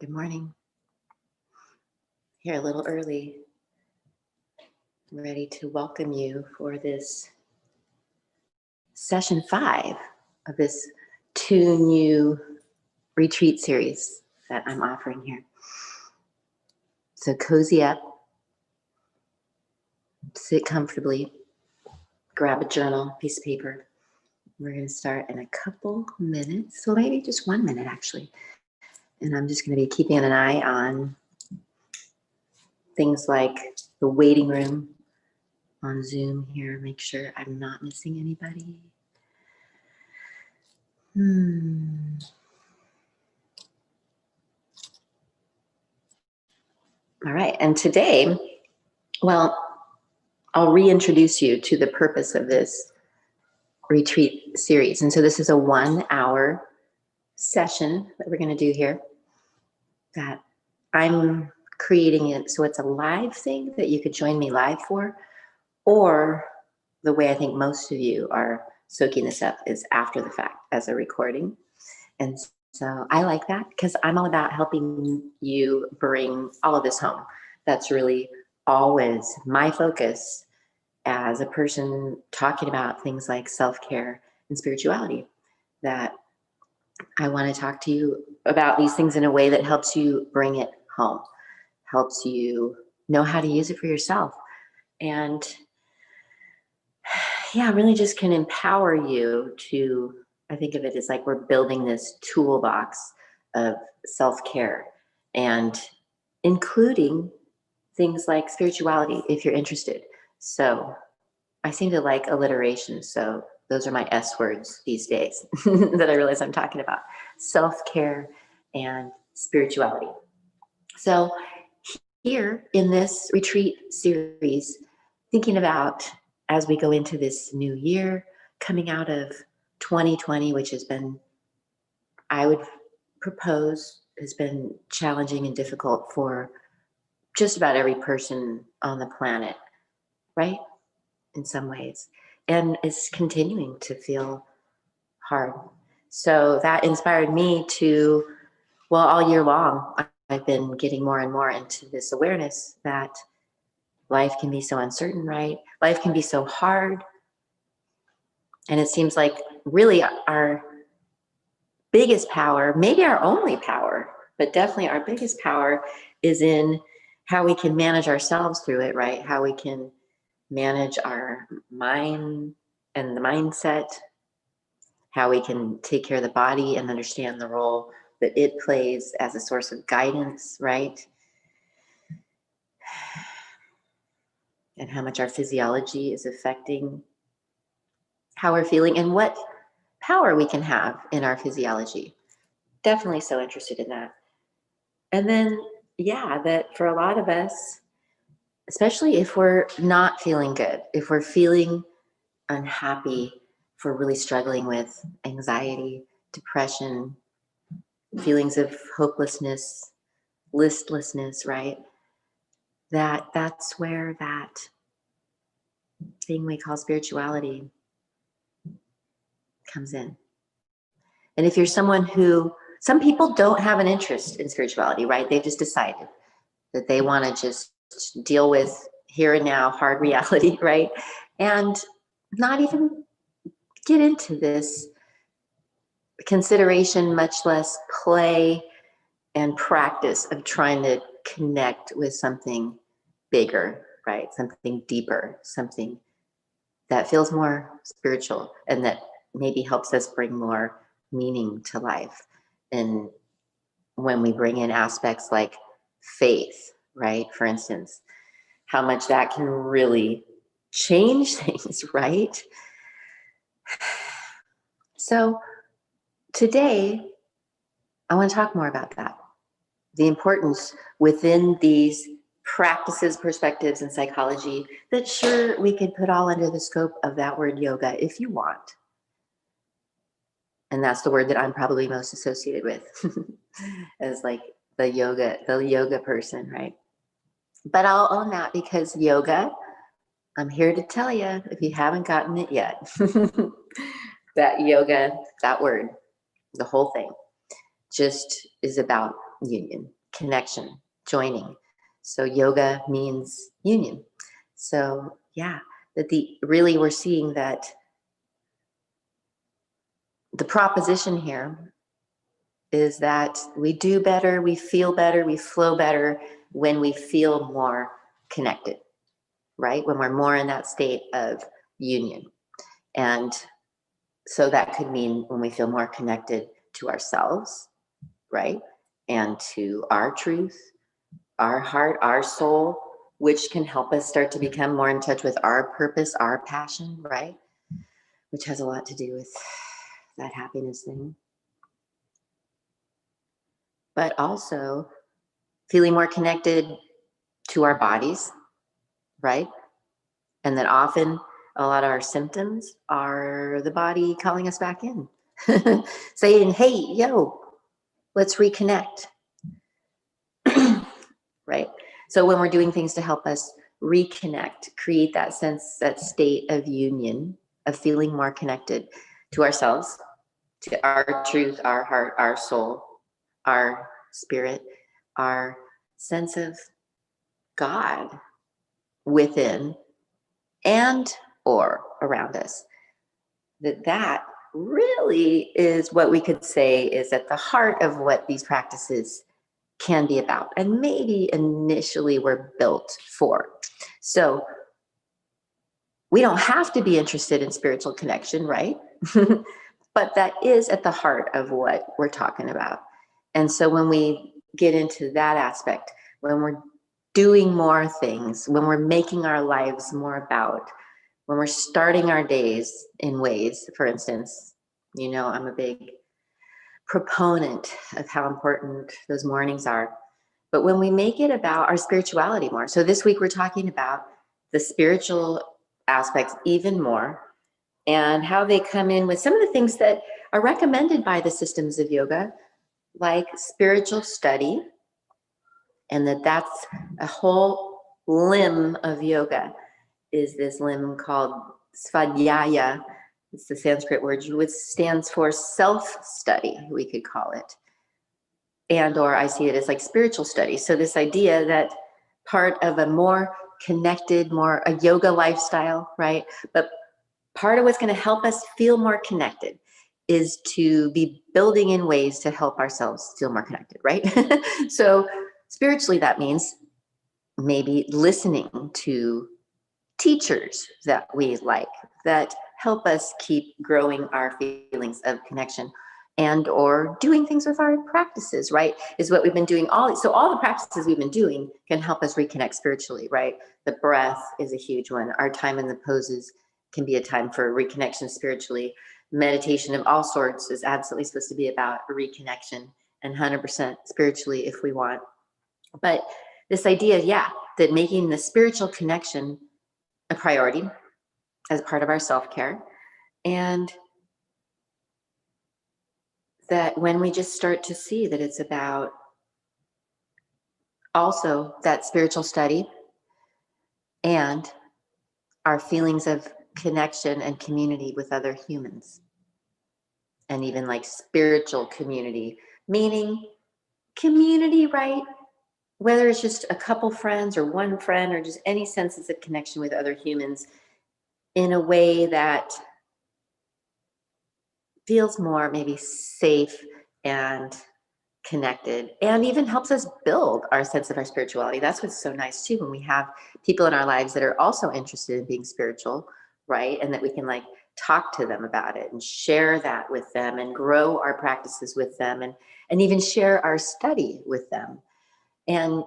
Good morning. Here a little early. I'm ready to welcome you for this session 5 of this 2 new retreat series that I'm offering here. So cozy up, sit comfortably, grab a journal, piece of paper. We're going to start in a couple minutes, so maybe just 1 minute actually. And I'm just going to be keeping an eye on things like the waiting room on Zoom here, make sure I'm not missing anybody. All right, and today, I'll reintroduce you to the purpose of this retreat series. And so this is a 1-hour session that we're going to do here that I'm creating it so it's a live thing that you could join me live for, or the way I think most of you are soaking this up is after the fact as a recording. And so I like that because I'm all about helping you bring all of this home. That's really always my focus as a person talking about things like self-care and spirituality, that I want to talk to you about these things in a way that helps you bring it home, helps you know how to use it for yourself. And yeah, really just can empower you to, I think of it as like we're building this toolbox of self-care and including things like spirituality if you're interested. So I seem to like alliteration. So those are my S words these days that I realize I'm talking about: self-care and spirituality. So here in this retreat series, thinking about as we go into this new year, coming out of 2020, which has been, I would propose, has been challenging and difficult for just about every person on the planet, right? In some ways, and is continuing to feel hard. So that inspired me to, all year long, I've been getting more and more into this awareness that life can be so uncertain, right? Life can be so hard. And it seems like really our biggest power, maybe our only power, but definitely our biggest power is in how we can manage ourselves through it, right? How we can manage our mind and the mindset, how we can take care of the body and understand the role that it plays as a source of guidance, right? And how much our physiology is affecting how we're feeling and what power we can have in our physiology. Definitely so interested in that. And then, yeah, that for a lot of us, especially if we're not feeling good, if we're feeling unhappy, if we're really struggling with anxiety, depression, feelings of hopelessness, listlessness, right? That's where that thing we call spirituality comes in. And if you're someone who, some people don't have an interest in spirituality, right? They've just decided that they want to just deal with here and now hard reality, right? And not even get into this consideration, much less play and practice of trying to connect with something bigger, right? Something deeper, something that feels more spiritual and that maybe helps us bring more meaning to life. And when we bring in aspects like faith, right? For instance, how much that can really change things, right? So today, I want to talk more about that. The importance within these practices, perspectives, and psychology that sure we could put all under the scope of that word yoga if you want. And that's the word that I'm probably most associated with as like the yoga person, right? But I'll own that because yoga, I'm here to tell you, if you haven't gotten it yet, that yoga, that word, the whole thing just is about union, connection, joining. So yoga means union. So yeah, that really we're seeing that the proposition here is that we do better, we feel better, we flow better when we feel more connected, right? When we're more in that state of union. And so that could mean when we feel more connected to ourselves, right? And to our truth, our heart, our soul, which can help us start to become more in touch with our purpose, our passion, right? Which has a lot to do with that happiness thing. But also feeling more connected to our bodies, right? And that often a lot of our symptoms are the body calling us back in, saying, hey, yo, let's reconnect, right? So when we're doing things to help us reconnect, create that sense, that state of union, of feeling more connected to ourselves, to our truth, our heart, our soul, our spirit, our sense of God within and or around us, that really is what we could say is at the heart of what these practices can be about, and maybe initially were built for. So we don't have to be interested in spiritual connection, right? But that is at the heart of what we're talking about. And so when we get into that aspect, when we're doing more things, when we're making our lives more about, when we're starting our days in ways, for instance, I'm a big proponent of how important those mornings are. But when we make it about our spirituality more, so this week we're talking about the spiritual aspects even more and how they come in with some of the things that are recommended by the systems of yoga, like spiritual study, and that's a whole limb of yoga, is this limb called svadhyaya. It's the Sanskrit word, which stands for self-study, we could call it. And or I see it as like spiritual study. So this idea that part of a more connected, more a yoga lifestyle, right? But part of what's going to help us feel more connected is to be building in ways to help ourselves feel more connected, right? So spiritually, that means maybe listening to teachers that we like, that help us keep growing our feelings of connection, and or doing things with our practices, right? Is what we've been doing. So all the practices we've been doing can help us reconnect spiritually, right? The breath is a huge one. Our time in the poses can be a time for reconnection spiritually. Meditation of all sorts is absolutely supposed to be about reconnection, and 100% spiritually if we want. But this idea, that making the spiritual connection a priority as part of our self-care, and that when we just start to see that it's about also that spiritual study and our feelings of connection and community with other humans, and even like spiritual community, meaning community, right? Whether it's just a couple friends or one friend or just any senses of connection with other humans in a way that feels more maybe safe and connected, and even helps us build our sense of our spirituality. That's what's so nice too, when we have people in our lives that are also interested in being spiritual, right? And that we can like talk to them about it and share that with them and grow our practices with them, and even share our study with them. And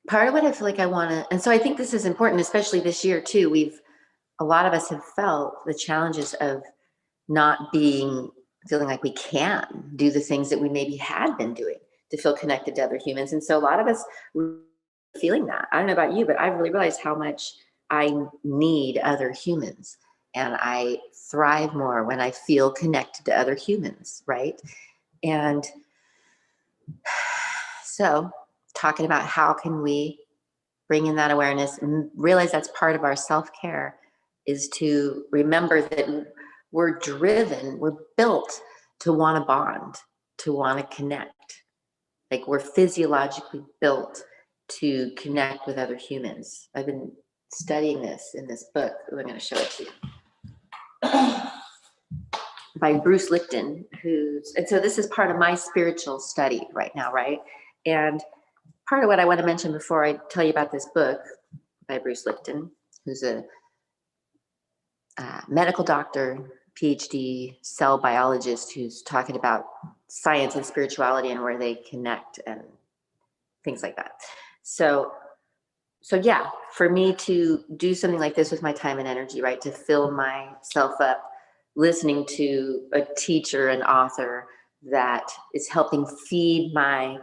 part of what I feel like I want to, and so I think this is important, especially this year too. A lot of us have felt the challenges of not feeling like we can do the things that we maybe had been doing to feel connected to other humans. And so a lot of us were feeling that. I don't know about you, but I've really realized how much I need other humans. And I thrive more when I feel connected to other humans, right? And so talking about how can we bring in that awareness and realize that's part of our self-care, is to remember that we're built to want to bond, to want to connect. Like we're physiologically built to connect with other humans. I've been studying this in this book. Ooh, I'm going to show it to you. By Bruce Lipton, and so this is part of my spiritual study right now, right? And part of what I want to mention before I tell you about this book by Bruce Lipton, who's a medical doctor, PhD, cell biologist, who's talking about science and spirituality and where they connect and things like that. So yeah, for me to do something like this with my time and energy, right, to fill myself up listening to a teacher, an author that is helping feed my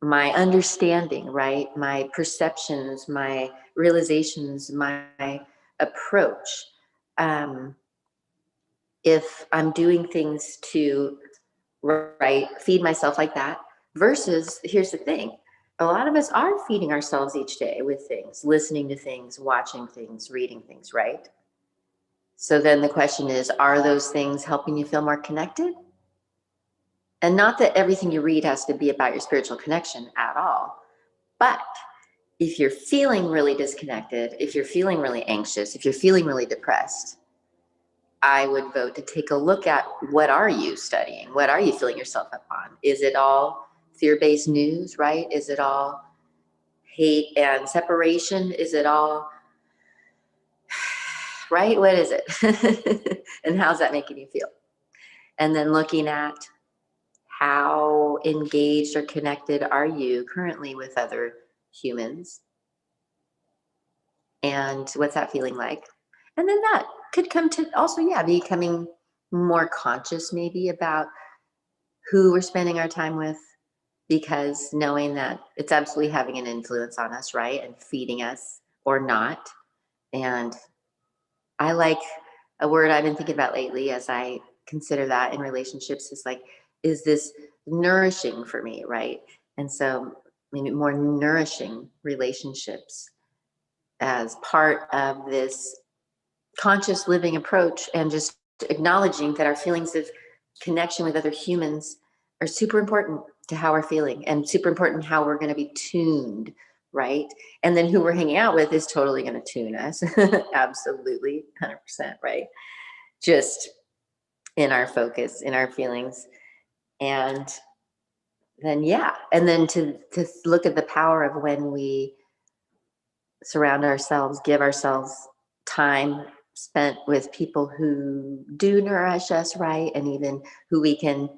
understanding, right, my perceptions, my realizations, my approach. If I'm doing things to, right, feed myself like that, versus, here's the thing, a lot of us are feeding ourselves each day with things, listening to things, watching things, reading things, right? So then the question is, are those things helping you feel more connected? And not that everything you read has to be about your spiritual connection at all, but if you're feeling really disconnected, if you're feeling really anxious, if you're feeling really depressed, I would vote to take a look at, what are you studying? What are you filling yourself up on? Is it all fear-based news, right? Is it all hate and separation? Is it all, right? What is it? And how's that making you feel? And then looking at, how engaged or connected are you currently with other humans? And what's that feeling like? And then that could come to also, yeah, becoming more conscious maybe about who we're spending our time with, because knowing that it's absolutely having an influence on us, right? And feeding us or not. And I like a word I've been thinking about lately as I consider that in relationships is like, is this nourishing for me, right? And so maybe more nourishing relationships as part of this conscious living approach, and just acknowledging that our feelings of connection with other humans are super important to how we're feeling, and super important how we're going to be tuned, right? And then who we're hanging out with is totally going to tune us. Absolutely 100%, right? Just in our focus, in our feelings. And then yeah, and then to look at the power of when we surround ourselves, give ourselves time spent with people who do nourish us, right? And even who we can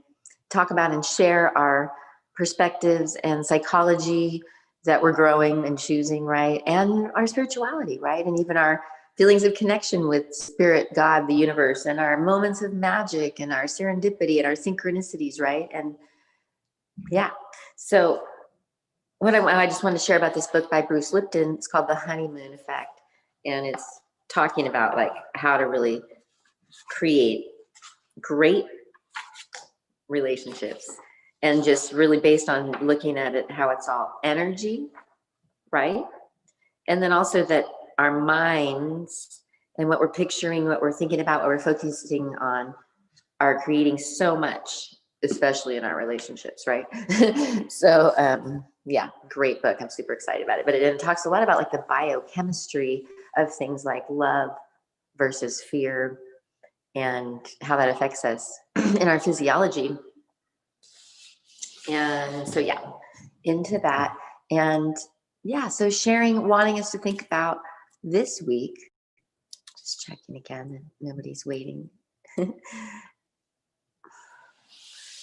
talk about and share our perspectives and psychology that we're growing and choosing, right? And our spirituality, right? And even our feelings of connection with spirit, God, the universe, and our moments of magic and our serendipity and our synchronicities, right? And yeah, so what I just wanted to share about this book by Bruce Lipton, it's called The Honeymoon Effect. And it's talking about like how to really create great relationships, and just really based on looking at it, how it's all energy, right? And then also that our minds and what we're picturing, what we're thinking about, what we're focusing on are creating so much, especially in our relationships, right? So yeah, great book. I'm super excited about it. But it talks a lot about like the biochemistry of things like love versus fear, and how that affects us in our physiology. And so yeah, into that. And yeah, so sharing, wanting us to think about this week, just checking again, nobody's waiting.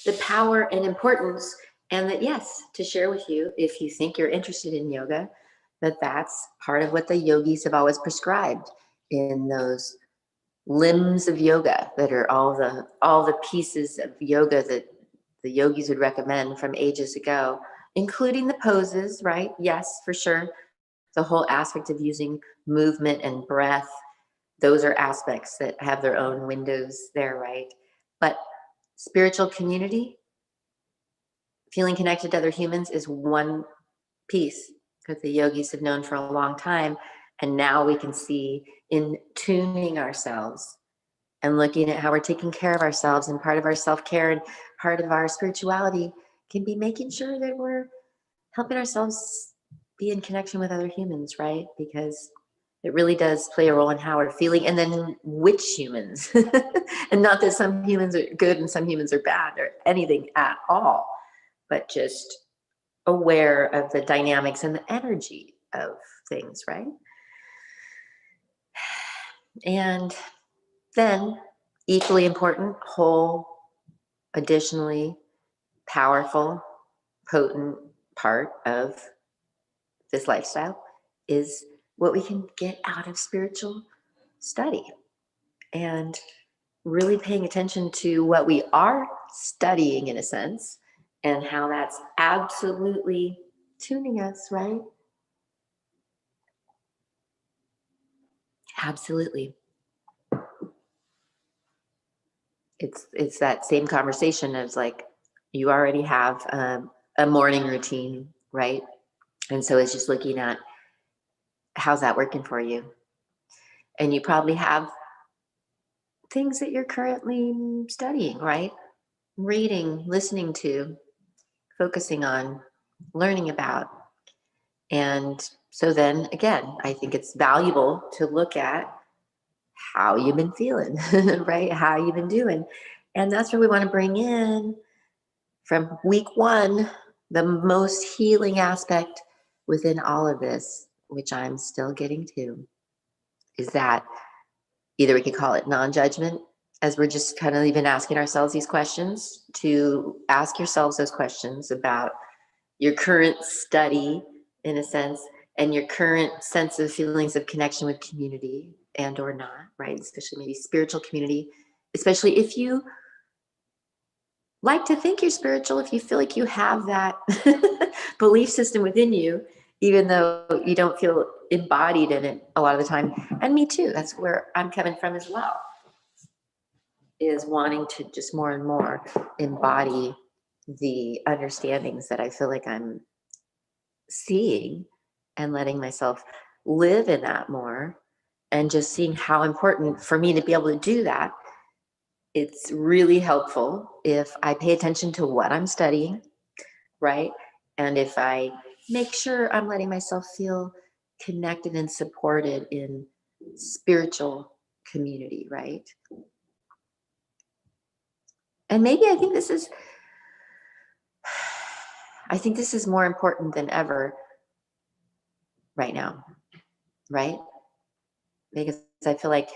The power and importance, and that yes, to share with you, if you think you're interested in yoga, that that's part of what the yogis have always prescribed in those limbs of yoga, that are all the pieces of yoga that the yogis would recommend from ages ago, including the poses, right? Yes, for sure. The whole aspect of using movement and breath, those are aspects that have their own windows there, right? But spiritual community, feeling connected to other humans, is one piece that the yogis have known for a long time. And now we can see, in tuning ourselves and looking at how we're taking care of ourselves, and part of our self-care and part of our spirituality can be making sure that we're helping ourselves be in connection with other humans, right? Because it really does play a role in how we're feeling, and then which humans. And not that some humans are good and some humans are bad or anything at all, but just aware of the dynamics and the energy of things, right? And then, equally important, whole, additionally powerful, potent part of this lifestyle is what we can get out of spiritual study, and really paying attention to what we are studying, in a sense, and how that's absolutely tuning us, right? Absolutely. It's that same conversation as like, you already have a morning routine, right? And so it's just looking at, how's that working for you? And you probably have things that you're currently studying, right? Reading, listening to, focusing on, learning about. And so then again, I think it's valuable to look at how you've been feeling, right? How you've been doing. And that's where we want to bring in, from week one, the most healing aspect within all of this, which I'm still getting to, is that either we could call it non-judgment, as we're just kind of even asking ourselves these questions, to ask yourselves those questions about your current study, in a sense, and your current sense of feelings of connection with community and or not, right? Especially maybe spiritual community, especially if you like to think you're spiritual, if you feel like you have that belief system within you, even though you don't feel embodied in it a lot of the time. And me too, that's where I'm coming from as well, is wanting to just more and more embody the understandings that I feel like I'm seeing, and letting myself live in that more, and just seeing how important for me to be able to do that. It's really helpful if I pay attention to what I'm studying, right? And if I make sure I'm letting myself feel connected and supported in spiritual community, right? And maybe I think this is more important than ever right now, right? Because I feel like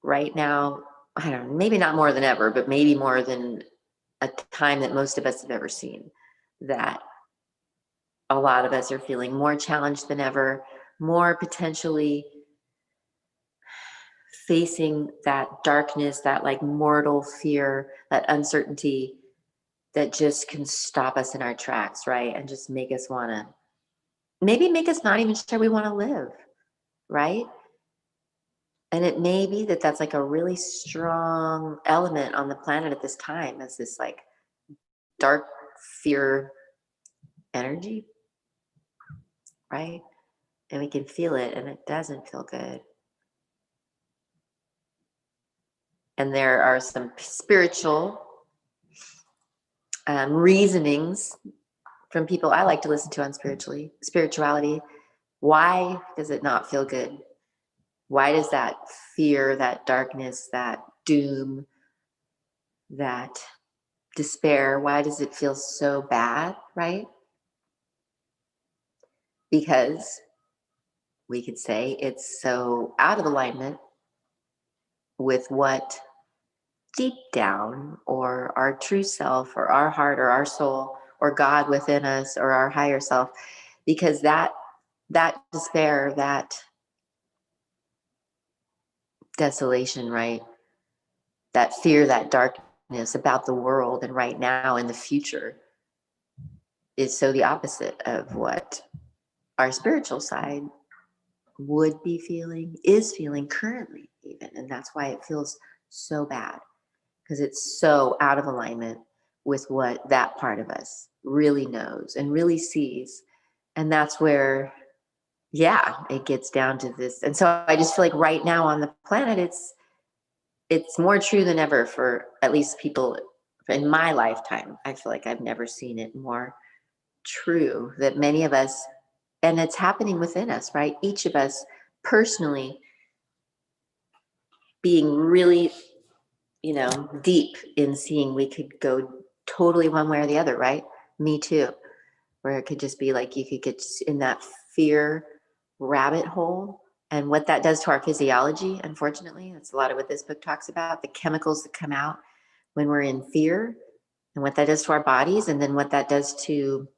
right now, I don't know, maybe not more than ever, but maybe more than a time that most of us have ever seen, that a lot of us are feeling more challenged than ever, more potentially facing that darkness, that like mortal fear, that uncertainty that just can stop us in our tracks, right? And just make us want to, maybe make us not even sure we want to live, right? And it may be that that's like a really strong element on the planet at this time, as this like dark fear energy, right? And we can feel it, and it doesn't feel good. And there are some spiritual reasonings from people I like to listen to on spirituality. Why does it not feel good? Why does that fear, that darkness, that doom, that despair, why does it feel so bad, right? Because we could say it's so out of alignment with what deep down, or our true self, or our heart, or our soul, or God within us, or our higher self, because that despair, that desolation, right? That fear, that darkness about the world and right now and the future is so the opposite of what our spiritual side would be feeling, is feeling currently, even. And that's why it feels so bad, because it's so out of alignment with what that part of us really knows and really sees. And that's where, yeah, it gets down to this. And so I just feel like right now on the planet, it's more true than ever, for at least people in my lifetime, I feel like I've never seen it more true that many of us, and it's happening within us, right? Each of us personally being really, deep in seeing we could go totally one way or the other, right? Me too. Where it could just be like you could get in that fear rabbit hole. And what that does to our physiology, unfortunately, that's a lot of what this book talks about, the chemicals that come out when we're in fear and what that does to our bodies, and then what that does to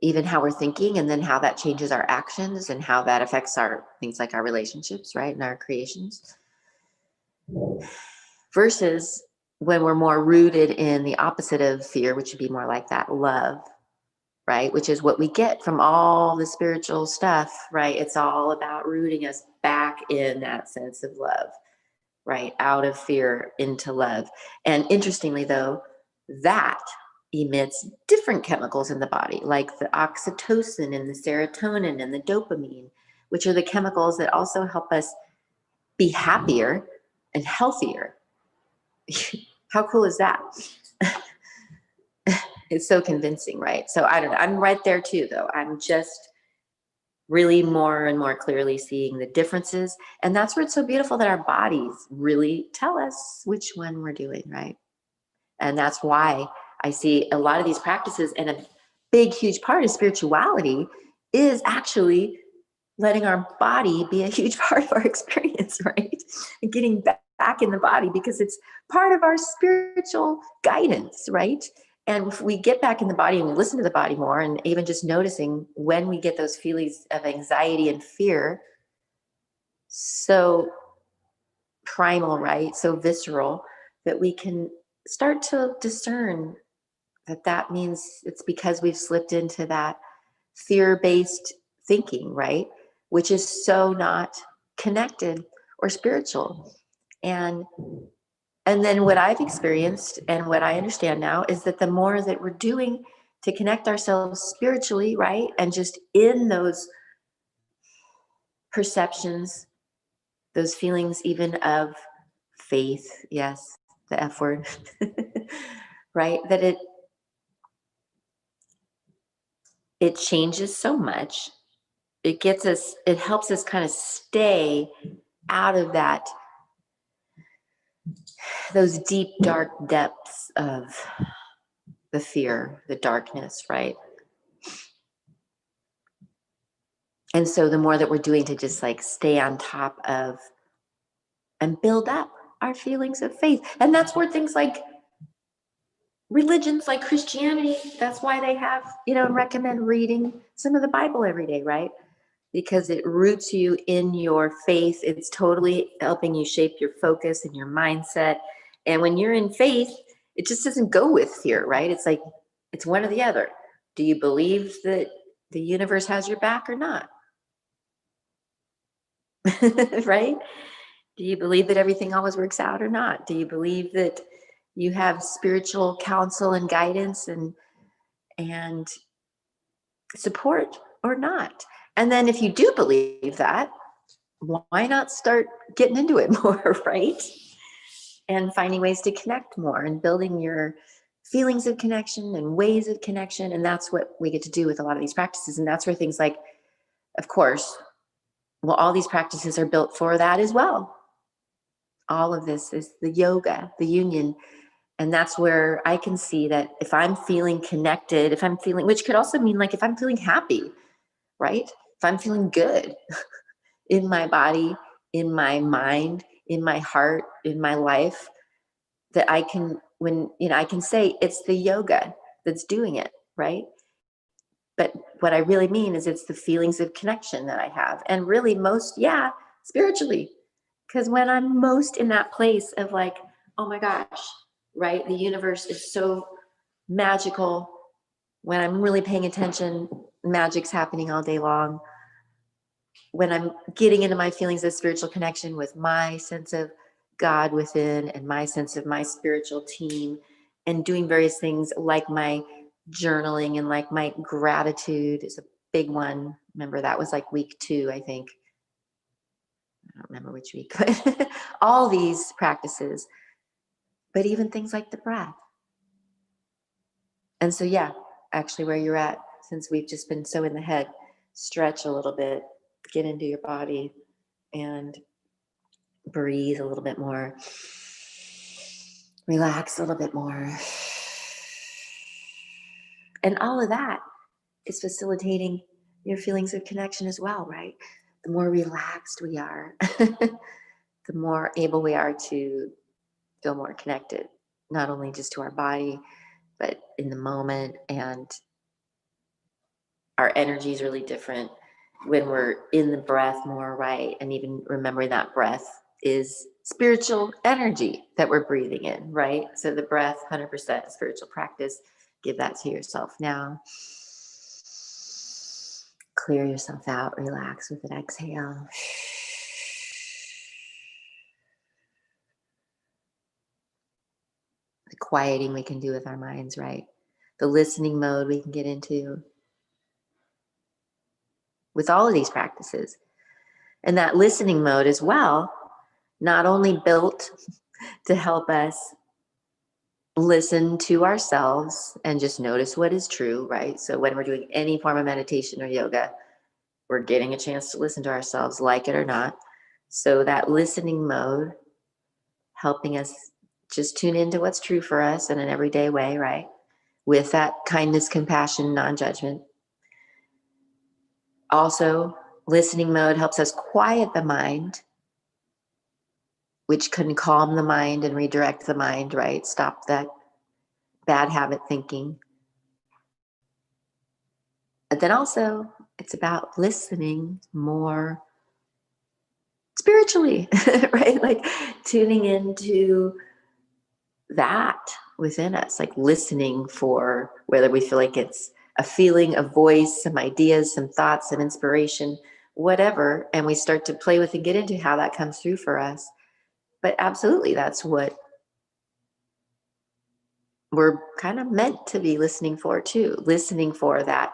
even how we're thinking, and then how that changes our actions and how that affects our things like our relationships, right? And our creations. Versus when we're more rooted in the opposite of fear, which would be more like that love, right? Which is what we get from all the spiritual stuff, right? It's all about rooting us back in that sense of love, right? Out of fear into love. And interestingly, though, that emits different chemicals in the body, like the oxytocin and the serotonin and the dopamine, which are the chemicals that also help us be happier and healthier. How cool is that? It's so convincing, right? So I don't know. I'm right there too, though. I'm just really more and more clearly seeing the differences. And that's where it's so beautiful that our bodies really tell us which one we're doing, right? And that's why I see a lot of these practices, and a big, huge part of spirituality is actually letting our body be a huge part of our experience, right? And getting back in the body, because it's part of our spiritual guidance, right? And if we get back in the body and we listen to the body more, and even just noticing when we get those feelings of anxiety and fear, so primal, right? So visceral, that we can start to discern that that means it's because we've slipped into that fear-based thinking, right? Which is so not connected or spiritual. And then what I've experienced and what I understand now is that the more that we're doing to connect ourselves spiritually, right? And just in those perceptions, those feelings even of faith, yes, the F word, right? That it changes so much. It helps us kind of stay out of those deep, dark depths of the fear, the darkness, right? And so the more that we're doing to just like stay on top of and build up our feelings of faith. And that's where things like religions like Christianity, that's why they have, recommend reading some of the Bible every day, right? Because it roots you in your faith. It's totally helping you shape your focus and your mindset. And when you're in faith, it just doesn't go with fear, right? It's like, it's one or the other. Do you believe that the universe has your back or not? Right? Do you believe that everything always works out or not? Do you believe that you have spiritual counsel and guidance and support or not? And then if you do believe that, why not start getting into it more, right? And finding ways to connect more and building your feelings of connection and ways of connection. And that's what we get to do with a lot of these practices. And that's where things like, of course, well, all these practices are built for that as well. All of this is the yoga, the union. And that's where I can see that if I'm feeling connected, if I'm feeling, which could also mean like if I'm feeling happy, right? If I'm feeling good in my body, in my mind, in my heart, in my life, that I can, I can say it's the yoga that's doing it, right? But what I really mean is it's the feelings of connection that I have. And really spiritually. Because when I'm most in that place of like, oh my gosh, right? The universe is so magical. When I'm really paying attention, magic's happening all day long. When I'm getting into my feelings of spiritual connection with my sense of God within and my sense of my spiritual team, and doing various things like my journaling and like my gratitude is a big one. Remember, that was like week 2, I think. I don't remember which week, but all these practices, but even things like the breath. And so, yeah, actually where you're at, since we've just been so in the head, stretch a little bit, get into your body and breathe a little bit more. Relax a little bit more. And all of that is facilitating your feelings of connection as well, right? The more relaxed we are, the more able we are to feel more connected, not only just to our body, but in the moment. And our energy is really different when we're in the breath more, right? And even remembering that breath is spiritual energy that we're breathing in, right? So the breath, 100% spiritual practice. Give that to yourself now. Clear yourself out, relax with an exhale. The quieting we can do with our minds, right? The listening mode we can get into with all of these practices. And that listening mode as well, not only built to help us listen to ourselves and just notice what is true, right? So when we're doing any form of meditation or yoga, we're getting a chance to listen to ourselves, like it or not. So that listening mode, helping us just tune into what's true for us in an everyday way, right? With that kindness, compassion, non-judgment. Also, listening mode helps us quiet the mind, which can calm the mind and redirect the mind, right? Stop that bad habit thinking. But then also, it's about listening more spiritually, right? Like tuning into that within us, like listening for whether we feel like it's a feeling, a voice, some ideas, some thoughts, some inspiration, whatever. And we start to play with and get into how that comes through for us. But absolutely, that's what we're kind of meant to be listening for too, listening for that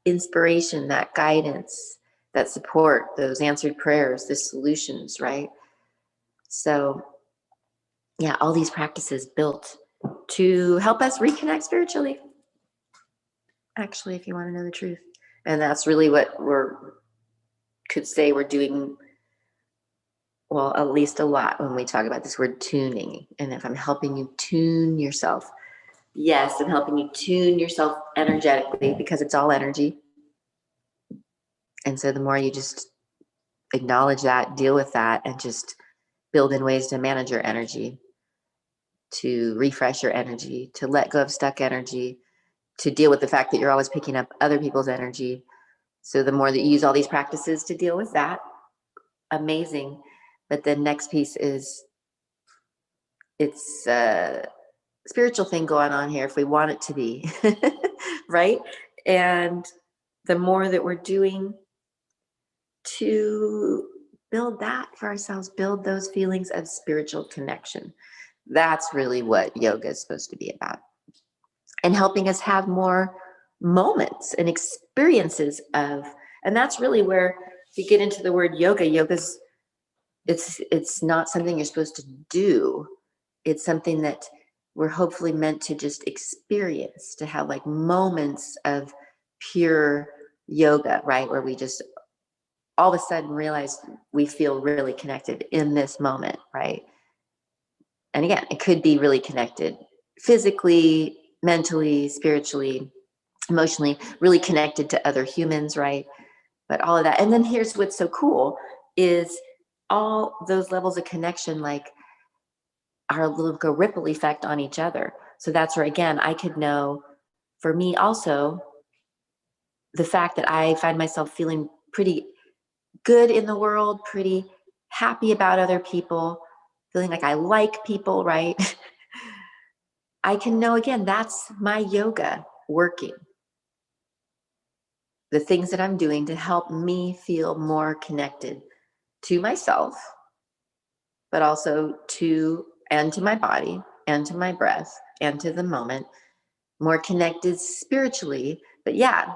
inspiration, that guidance, that support, those answered prayers, the solutions, right? So, yeah, all these practices built to help us reconnect spiritually, actually, if you want to know the truth. And that's really what could say we're doing, well, at least a lot when we talk about this word tuning. And if I'm helping you tune yourself, yes, I'm helping you tune yourself energetically because it's all energy. And so the more you just acknowledge that, deal with that, and just build in ways to manage your energy, to refresh your energy, to let go of stuck energy, to deal with the fact that you're always picking up other people's energy. So the more that you use all these practices to deal with that, amazing. But the next piece is it's a spiritual thing going on here if we want it to be, right? And the more that we're doing to build that for ourselves, build those feelings of spiritual connection. That's really what yoga is supposed to be about. And helping us have more moments and experiences of, and that's really where, if you get into the word yoga, yoga's, it's not something you're supposed to do. It's something that we're hopefully meant to just experience, to have like moments of pure yoga, right? Where we just all of a sudden realize we feel really connected in this moment, right? And again, it could be really connected physically, mentally, spiritually, emotionally, really connected to other humans, right? But all of that. And then here's what's so cool is all those levels of connection, like, are like a ripple effect on each other. So that's where, again, I could know for me also, the fact that I find myself feeling pretty good in the world, pretty happy about other people, feeling like I like people, right? I can know, again, that's my yoga working. The things that I'm doing to help me feel more connected to myself, but also to and to my body and to my breath and to the moment, more connected spiritually. But yeah,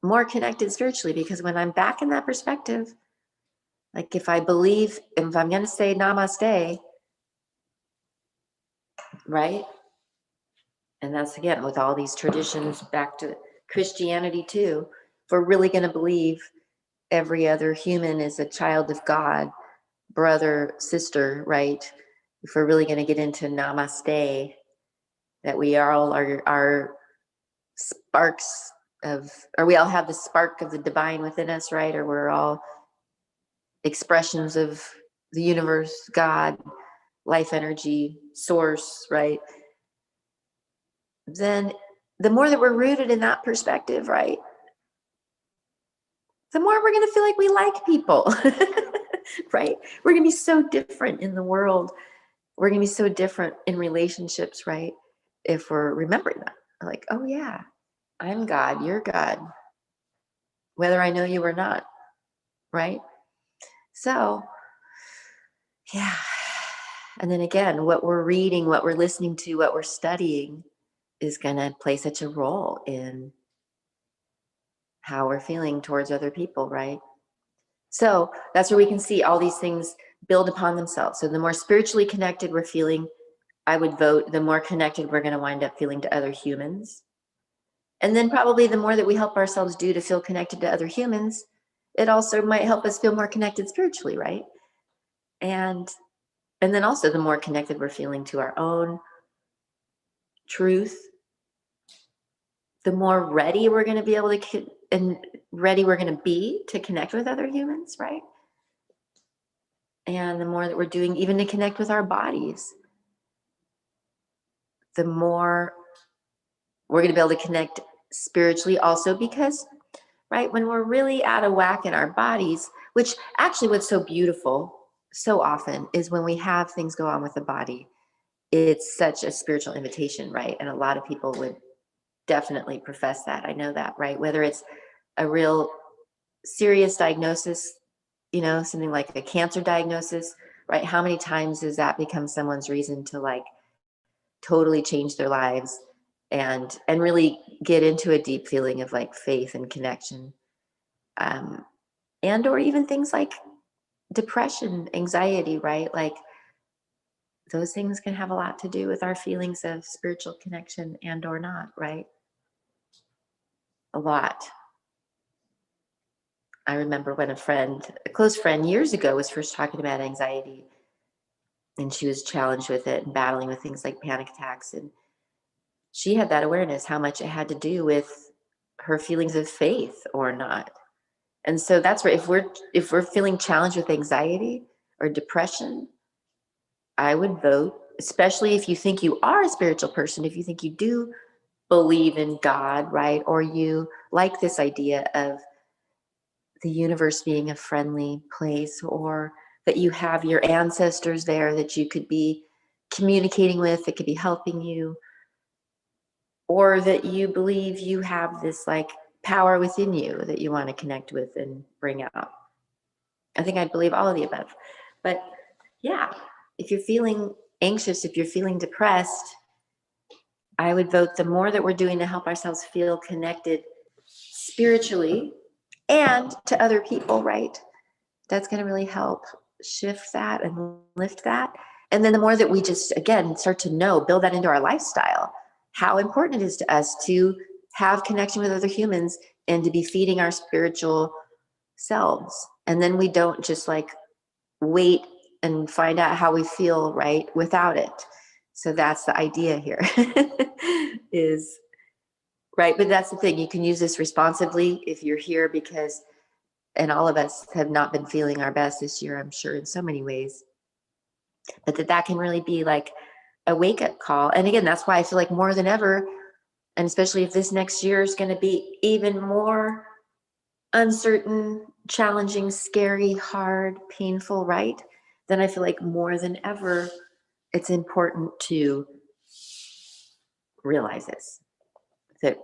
more connected spiritually, because when I'm back in that perspective, like if I believe, if I'm going to say namaste, right? And that's again with all these traditions back to Christianity too. If we're really going to believe every other human is a child of God, brother, sister, right? If we're really going to get into namaste, that we are all are sparks of, or we all have the spark of the divine within us, right? Or we're all expressions of the universe, God, life energy, source, right? Then the more that we're rooted in that perspective, right? The more we're going to feel like we like people, right? We're going to be so different in the world. We're going to be so different in relationships, right? If we're remembering that, like, oh yeah, I'm God, you're God, whether I know you or not, right? So, yeah. And then again, what we're reading, what we're listening to, what we're studying is going to play such a role in how we're feeling towards other people, right? So that's where we can see all these things build upon themselves. So the more spiritually connected we're feeling, I would vote, the more connected we're going to wind up feeling to other humans. And then probably the more that we help ourselves do to feel connected to other humans, it also might help us feel more connected spiritually, right? And then also the more connected we're feeling to our own truth, the more ready we're going to be able to and ready we're going to be to connect with other humans, right? And the more that we're doing even to connect with our bodies, the more we're going to be able to connect spiritually also, because right when we're really out of whack in our bodies, which actually what's so beautiful so often is when we have things go on with the body, it's such a spiritual invitation, right? And a lot of people would definitely profess that. I know that, right? Whether it's a real serious diagnosis, something like a cancer diagnosis, right? How many times does that become someone's reason to like totally change their lives and really get into a deep feeling of like faith and connection, and or even things like depression, anxiety, right? Like those things can have a lot to do with our feelings of spiritual connection and or not, right? A lot. I remember when a close friend years ago was first talking about anxiety, and she was challenged with it and battling with things like panic attacks, and she had that awareness how much it had to do with her feelings of faith or not. And so that's where if we're feeling challenged with anxiety or depression, I would vote, especially if you think you are a spiritual person, if you think you do believe in God, right? Or you like this idea of the universe being a friendly place, or that you have your ancestors there that you could be communicating with, that could be helping you, or that you believe you have this like power within you that you want to connect with and bring out. I think I'd believe all of the above. But yeah, if you're feeling anxious, if you're feeling depressed, I would vote the more that we're doing to help ourselves feel connected spiritually and to other people, right? That's going to really help shift that and lift that. And then the more that we just, again, start to build that into our lifestyle, how important it is to us to have connection with other humans and to be feeding our spiritual selves. And then we don't just like wait and find out how we feel, right, without it. So that's the idea here is, right? But that's the thing. You can use this responsibly if you're here because, and all of us have not been feeling our best this year, I'm sure, in so many ways. But that can really be like a wake up call. And again, that's why I feel like more than ever, and especially if this next year is going to be even more uncertain, challenging, scary, hard, painful, right? Then I feel like more than ever, it's important to realize this, that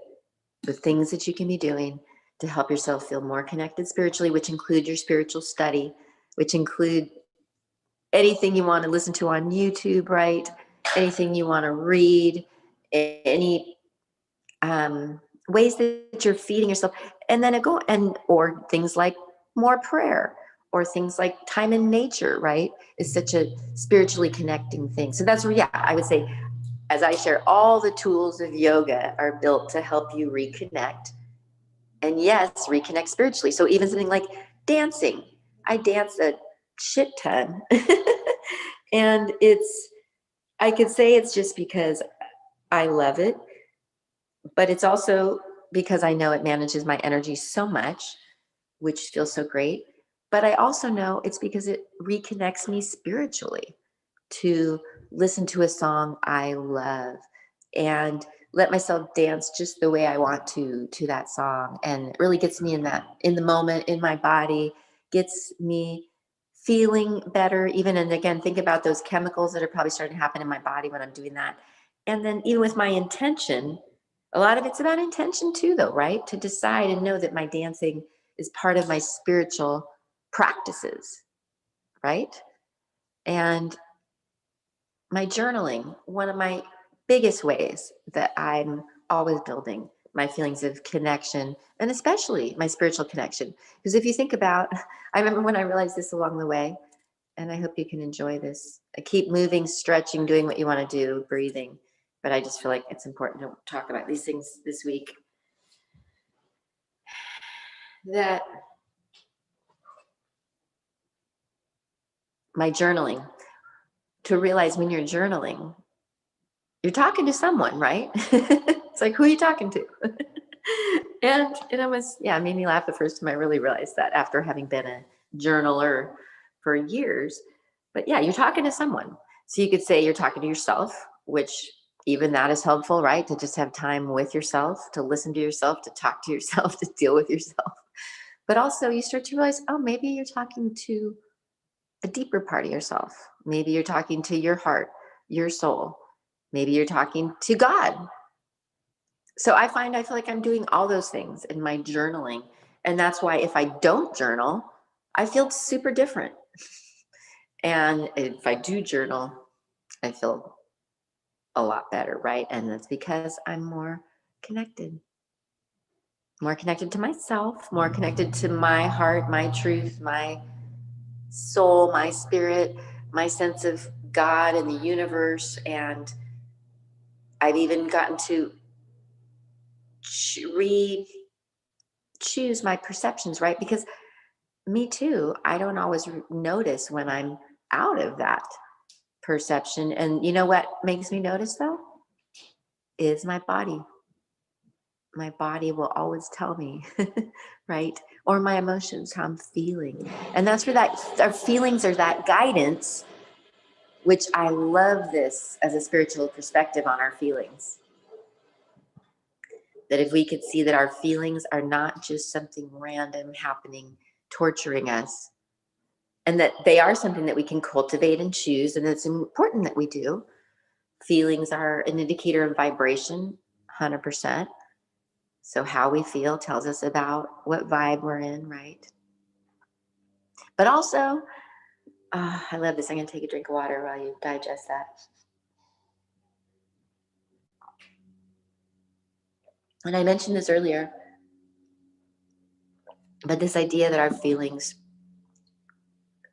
the things that you can be doing to help yourself feel more connected spiritually, which include your spiritual study, which include anything you want to listen to on YouTube, right? Anything you want to read, any ways that you're feeding yourself, and then or things like more prayer or things like time in nature, right? Is such a spiritually connecting thing. So that's where, yeah, I would say as I share, all the tools of yoga are built to help you reconnect. And yes, reconnect spiritually. So even something like dancing, I dance a shit ton. And I could say it's just because I love it, but it's also because I know it manages my energy so much, which feels so great. But I also know it's because it reconnects me spiritually to listen to a song I love and let myself dance just the way I want to that song. And it really gets me in the moment, in my body, gets me feeling better. Even, and again, think about those chemicals that are probably starting to happen in my body when I'm doing that. And then even with my intention, a lot of it's about intention too, though, right? To decide and know that my dancing is part of my spiritual practices, right? And my journaling, one of my biggest ways that I'm always building my feelings of connection, and especially my spiritual connection. Because if you think about, I remember when I realized this along the way, and I hope you can enjoy this. I keep moving, stretching, doing what you want to do, breathing. But I just feel like it's important to talk about these things this week. That my journaling, to realize when you're journaling, you're talking to someone, right? It's like, who are you talking to? And it was, yeah, it made me laugh the first time I really realized that after having been a journaler for years. But yeah, you're talking to someone. So you could say you're talking to yourself, which even that is helpful, right? To just have time with yourself, to listen to yourself, to talk to yourself, to deal with yourself. But also you start to realize, oh, maybe you're talking to a deeper part of yourself. Maybe you're talking to your heart, your soul. Maybe you're talking to God. So I feel like I'm doing all those things in my journaling. And that's why if I don't journal, I feel super different. And if I do journal, I feel a lot better, right? And that's because I'm connected, more connected to myself, more connected to my heart, my truth, my soul, my spirit, my sense of God and the universe. And I've even gotten to choose my perceptions, right? Because me too, I don't always notice when I'm out of that perception. And you know what makes me notice though? Is my body. My body will always tell me, right? Or my emotions, how I'm feeling. And that's where our feelings are that guidance, which I love this as a spiritual perspective on our feelings. That if we could see that our feelings are not just something random happening, torturing us, and that they are something that we can cultivate and choose, and it's important that we do. Feelings are an indicator of vibration, 100%. So how we feel tells us about what vibe we're in, right? But also, I love this. I'm going to take a drink of water while you digest that. And I mentioned this earlier, but this idea that our feelings,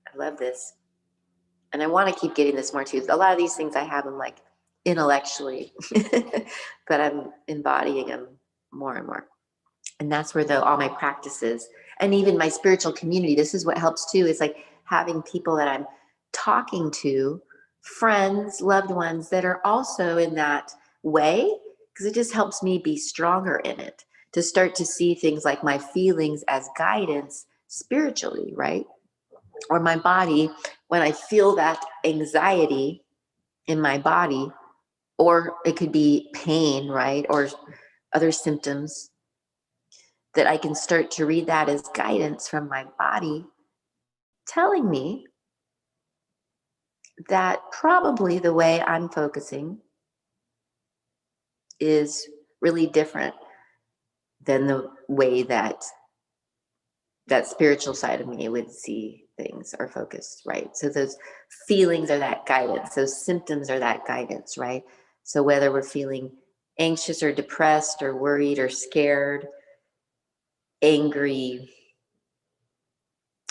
I love this. And I want to keep getting this more too. A lot of these things I have them like intellectually, but I'm embodying them more and more. And that's where all my practices and even my spiritual community, this is what helps too, is like having people that I'm talking to, friends, loved ones that are also in that way, because it just helps me be stronger in it, to start to see things like my feelings as guidance spiritually, right? Or my body, when I feel that anxiety in my body, or it could be pain, right? Or other symptoms, that I can start to read that as guidance from my body telling me that probably the way I'm focusing is really different than the way that spiritual side of me would see things or focus, right? So those feelings are that guidance, those symptoms are that guidance, right? So whether we're feeling anxious or depressed or worried or scared, angry,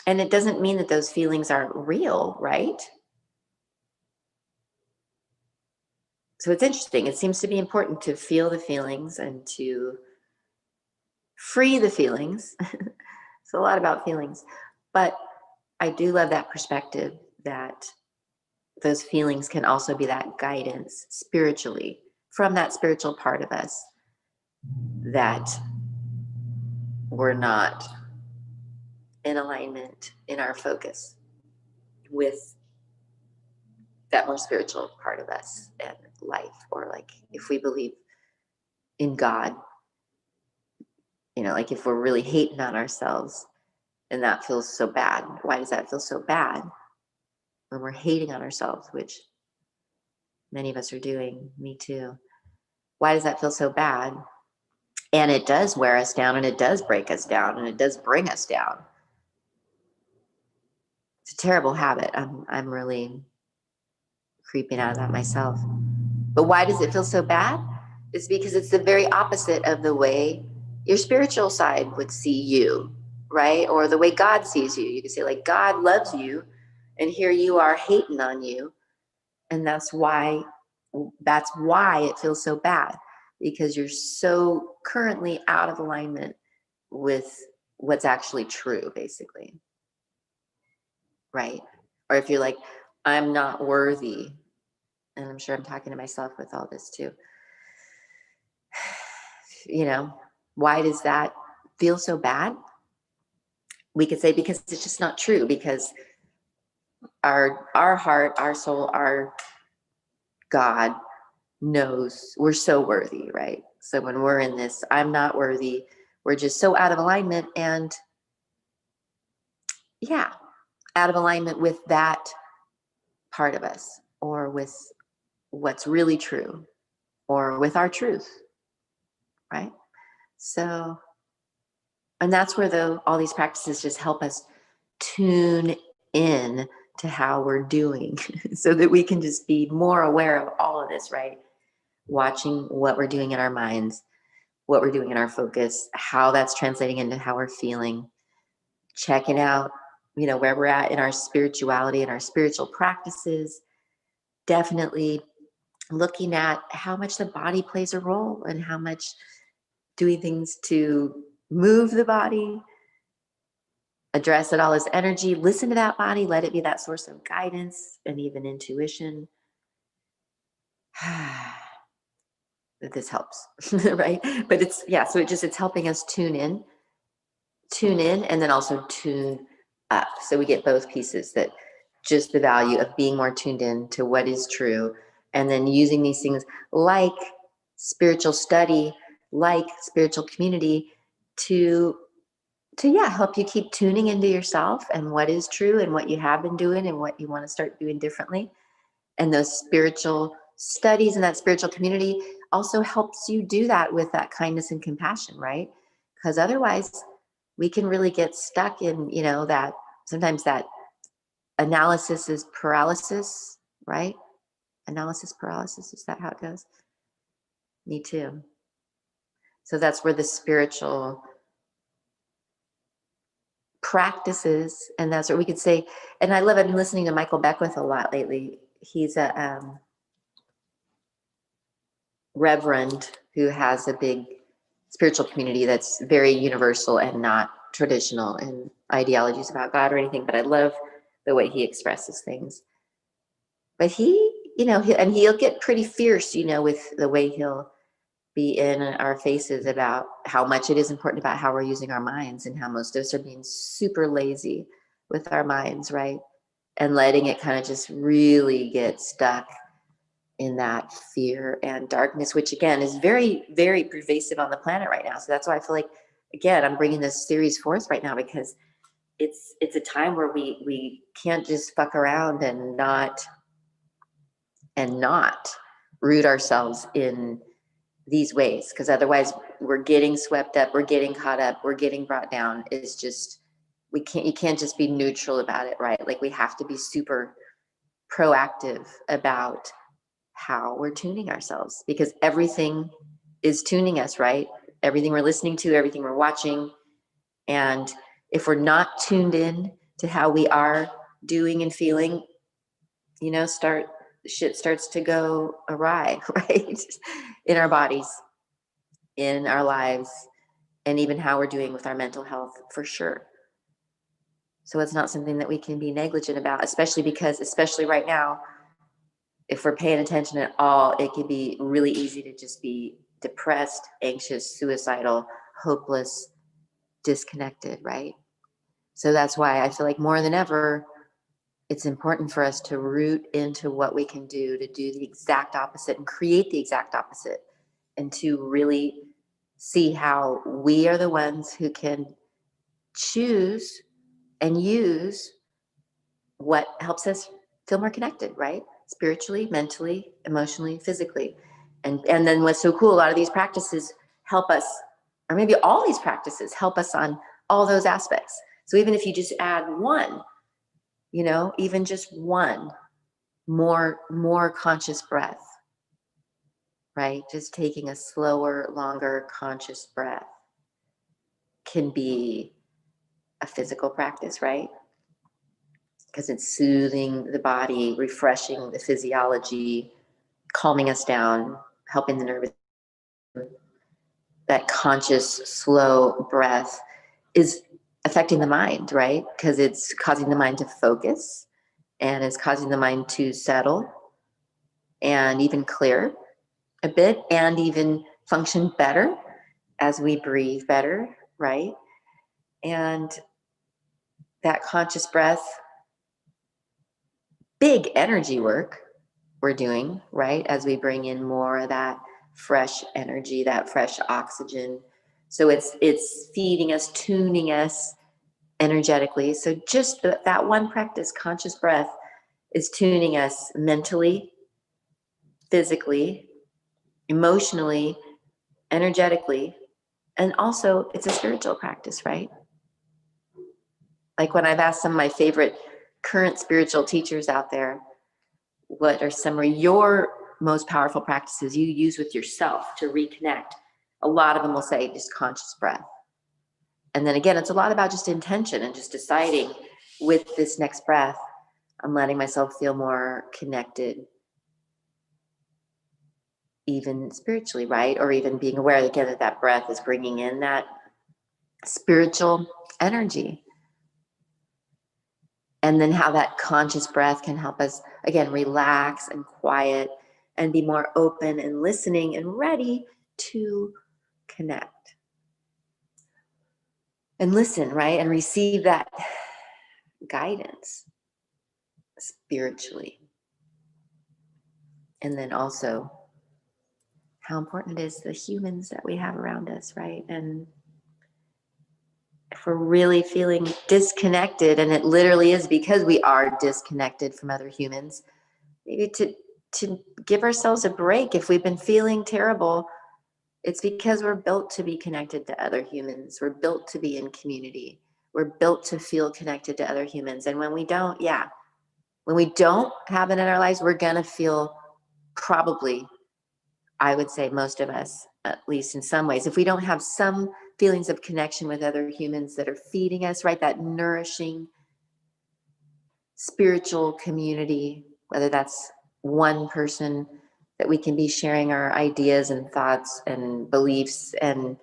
and it doesn't mean that those feelings aren't real, right? So it's interesting. It seems to be important to feel the feelings and to free the feelings. It's a lot about feelings. But I do love that perspective that those feelings can also be that guidance spiritually from that spiritual part of us, that we're not in alignment in our focus with that more spiritual part of us and life. Or like if we believe in God, like if we're really hating on ourselves and that feels so bad. Why does that feel so bad when we're hating on ourselves, which many of us are doing, me too? Why does that feel so bad? And it does wear us down, and it does break us down, and it does bring us down. It's a terrible habit. I'm really creeping out of that myself. But why does it feel so bad? It's because it's the very opposite of the way your spiritual side would see you, right? Or the way God sees you. You could say, like, God loves you, and here you are hating on you. And that's why it feels so bad, because you're so currently out of alignment with what's actually true, basically. Right? Or if you're like, I'm not worthy, and I'm sure I'm talking to myself with all this too. Why does that feel so bad? We could say because it's just not true, because our heart, our soul, our God knows we're so worthy, right? So when we're in this, I'm not worthy, we're just so out of alignment, and out of alignment with that part of us, or with what's really true, or with our truth, right? So, and that's where all these practices just help us tune in to how we're doing so that we can just be more aware of all of this, right? Watching what we're doing in our minds, what we're doing in our focus, how that's translating into how we're feeling, checking out, where we're at in our spirituality and our spiritual practices. Definitely looking at how much the body plays a role, and how much doing things to move the body, address it all as energy, listen to that body, let it be that source of guidance and even intuition. That this helps, right? But so it's helping us tune in, and then also tune up. So we get both pieces, that just the value of being more tuned in to what is true, and then using these things like spiritual study, like spiritual community, to help you keep tuning into yourself and what is true and what you have been doing and what you want to start doing differently. And those spiritual studies and that spiritual community also helps you do that with that kindness and compassion, right? Because otherwise we can really get stuck in, that sometimes that analysis is paralysis, right? Analysis paralysis, is that how it goes? Me too. So that's where the spiritual practices, and that's what we could say. And I've been listening to Michael Beckwith a lot lately. He's a reverend who has a big spiritual community that's very universal and not traditional in ideologies about God or anything, but I love the way he expresses things. But he'll get pretty fierce, with the way he'll be in our faces about how much it is important about how we're using our minds, and how most of us are being super lazy with our minds, right? And letting it kind of just really get stuck in that fear and darkness, which again is very, very pervasive on the planet right now. So that's why I feel like, again, I'm bringing this series forth right now, because it's a time where we can't just fuck around and not root ourselves in these ways, because otherwise we're getting swept up, we're getting caught up, we're getting brought down. It's just, you can't just be neutral about it, right? Like, we have to be super proactive about how we're tuning ourselves, because everything is tuning us, right? Everything we're listening to, everything we're watching. And if we're not tuned in to how we are doing and feeling, start shit starts to go awry, right? In our bodies, in our lives, and even how we're doing with our mental health, for sure. So it's not something that we can be negligent about, especially because, especially right now, if we're paying attention at all, it can be really easy to just be depressed, anxious, suicidal, hopeless, disconnected, right? So that's why I feel like more than ever, it's important for us to root into what we can do to do the exact opposite and create the exact opposite, and to really see how we are the ones who can choose and use what helps us feel more connected, right? Spiritually, mentally, emotionally, physically. And then what's so cool, a lot of these practices help us, or maybe all these practices help us on all those aspects. So even if you just add one, even just one more conscious breath, right? Just taking a slower, longer conscious breath can be a physical practice, right? Because it's soothing the body, refreshing the physiology, calming us down, helping the nervous. That conscious, slow breath is affecting the mind, right? Because it's causing the mind to focus, and it's causing the mind to settle and even clear a bit, and even function better as we breathe better, right? And that conscious breath, big energy work we're doing, right? As we bring in more of that fresh energy, that fresh oxygen. So it's feeding us, tuning us energetically. So just that one practice, conscious breath, is tuning us mentally, physically, emotionally, energetically, and also it's a spiritual practice, right? Like when I've asked some of my favorite current spiritual teachers out there, what are some of your most powerful practices you use with yourself to reconnect? A lot of them will say just conscious breath. And then again, it's a lot about just intention and just deciding with this next breath, I'm letting myself feel more connected, even spiritually, right? Or even being aware again that that breath is bringing in that spiritual energy. And then how that conscious breath can help us, again, relax and quiet and be more open and listening and ready to connect. And listen, right? And receive that guidance spiritually. And then also how important it is the humans that we have around us, right? And if we're really feeling disconnected, and it literally is because we are disconnected from other humans, maybe to give ourselves a break. If we've been feeling terrible, it's because we're built to be connected to other humans. We're built to be in community. We're built to feel connected to other humans. And when we don't, when we don't have it in our lives, we're gonna feel, probably, I would say most of us, at least in some ways, if we don't have some feelings of connection with other humans that are feeding us, right, that nourishing spiritual community, whether that's one person that we can be sharing our ideas and thoughts and beliefs and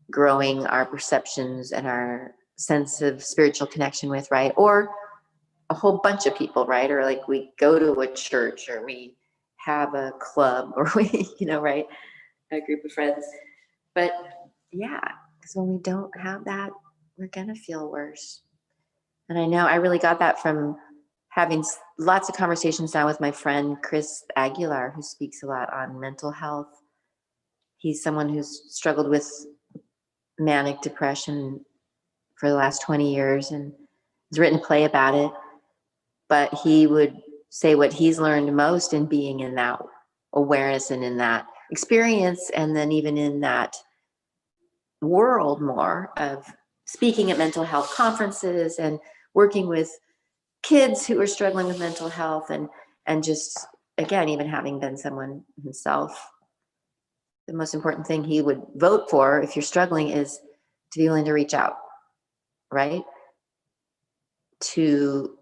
growing our perceptions and our sense of spiritual connection with, right? Or a whole bunch of people, right? Or like we go to a church, or we have a club, or we, right? A group of friends. But yeah, because when we don't have that, we're going to feel worse. And I know I really got that from having lots of conversations now with my friend Chris Aguilar, who speaks a lot on mental health. He's someone who's struggled with manic depression for the last 20 years and has written a play about it. But he would say what he's learned most in being in that awareness and in that experience, and then even in that world more of speaking at mental health conferences and working with kids who are struggling with mental health, and just, again, even having been someone himself, the most important thing he would vote for if you're struggling is to be willing to reach out, right, to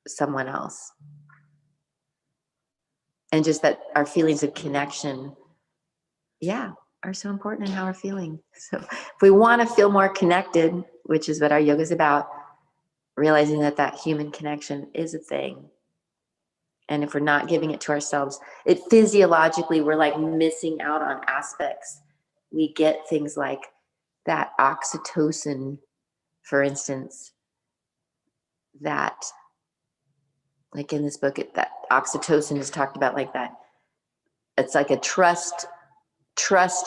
someone else. And just that our feelings of connection, yeah, are so important in how we're feeling. So if we want to feel more connected, which is what our yoga is about, realizing that that human connection is a thing. And if we're not giving it to ourselves, it physiologically, we're like missing out on aspects. We get things like that oxytocin, for instance, that, like in this book, that oxytocin is talked about like that. It's like a trust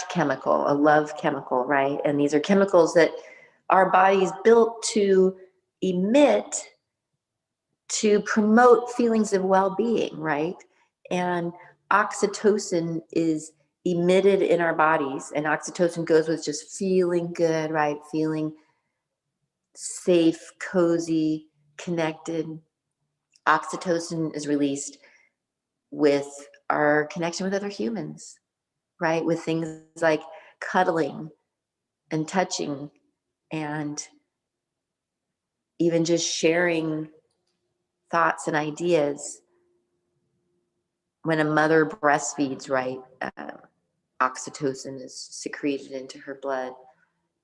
chemical, a love chemical, right? And these are chemicals that our body is built to emit to promote feelings of well-being, right? And oxytocin is emitted in our bodies, and oxytocin goes with just feeling good, right? Feeling safe, cozy, connected. Oxytocin is released with our connection with other humans, right? With things like cuddling and touching and even just sharing thoughts and ideas. When a mother breastfeeds, right, oxytocin is secreted into her blood.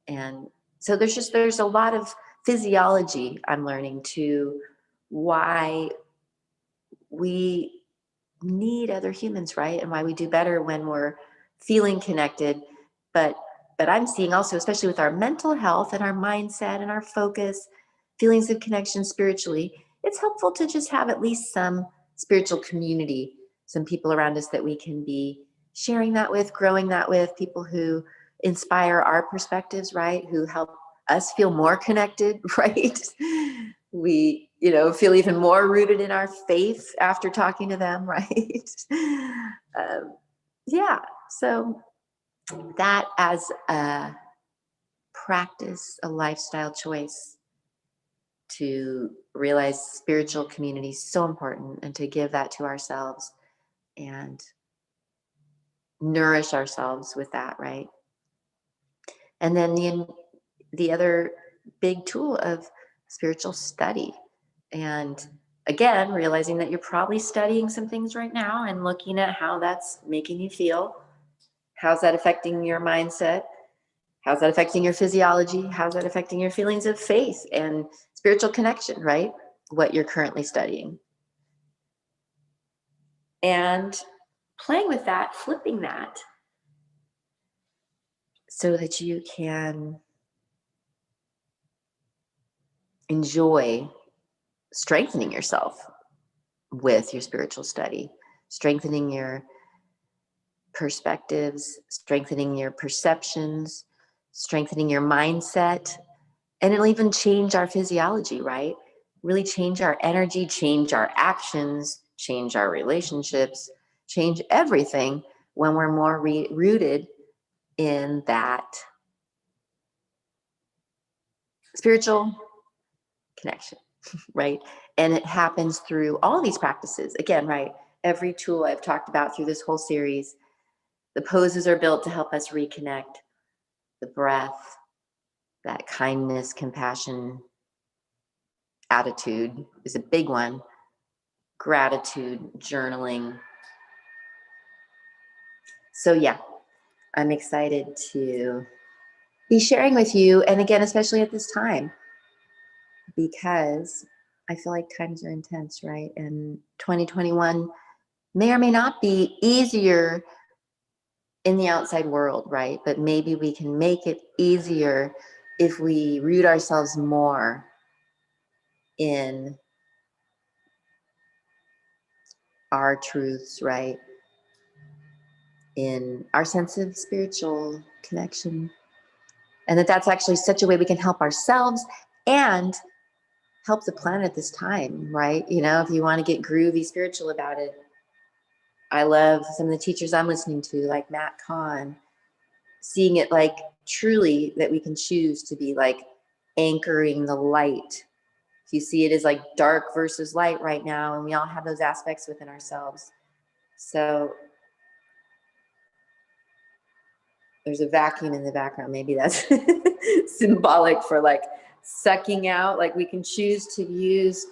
And so there's a lot of physiology I'm learning to why we need other humans, right? And why we do better when we're feeling connected. But I'm seeing also, especially with our mental health and our mindset and our focus, feelings of connection spiritually, it's helpful to just have at least some spiritual community, some people around us that we can be sharing that with, growing that with, people who inspire our perspectives, right? Who help us feel more connected, right? We, feel even more rooted in our faith after talking to them, right? Yeah, so that as a practice, a lifestyle choice, to realize spiritual community is so important, and to give that to ourselves and nourish ourselves with that, right? And then the other big tool of spiritual study. And again, realizing that you're probably studying some things right now and looking at how that's making you feel. How's that affecting your mindset? How's that affecting your physiology? How's that affecting your feelings of faith and spiritual connection, right? What you're currently studying. And playing with that, flipping that, so that you can enjoy strengthening yourself with your spiritual study, strengthening your perspectives, strengthening your perceptions, strengthening your mindset. And it'll even change our physiology, right? Really change our energy, change our actions, change our relationships, change everything when we're more rooted in that spiritual connection, right? And it happens through all these practices. Again, right? Every tool I've talked about through this whole series, the poses are built to help us reconnect. The breath, that kindness, compassion, attitude is a big one. Gratitude, journaling. So yeah, I'm excited to be sharing with you. And again, especially at this time, because I feel like times are intense, right? And 2021 may or may not be easier in the outside world, right? But maybe we can make it easier if we root ourselves more in our truths, right? In our sense of spiritual connection. And that's actually such a way we can help ourselves and help the planet this time, right? If you want to get groovy spiritual about it, I love some of the teachers I'm listening to, like Matt Kahn, seeing it like truly that we can choose to be like anchoring the light. If you see it as like dark versus light right now, and we all have those aspects within ourselves. So there's a vacuum in the background. Maybe that's symbolic for like sucking out. Like we can choose to use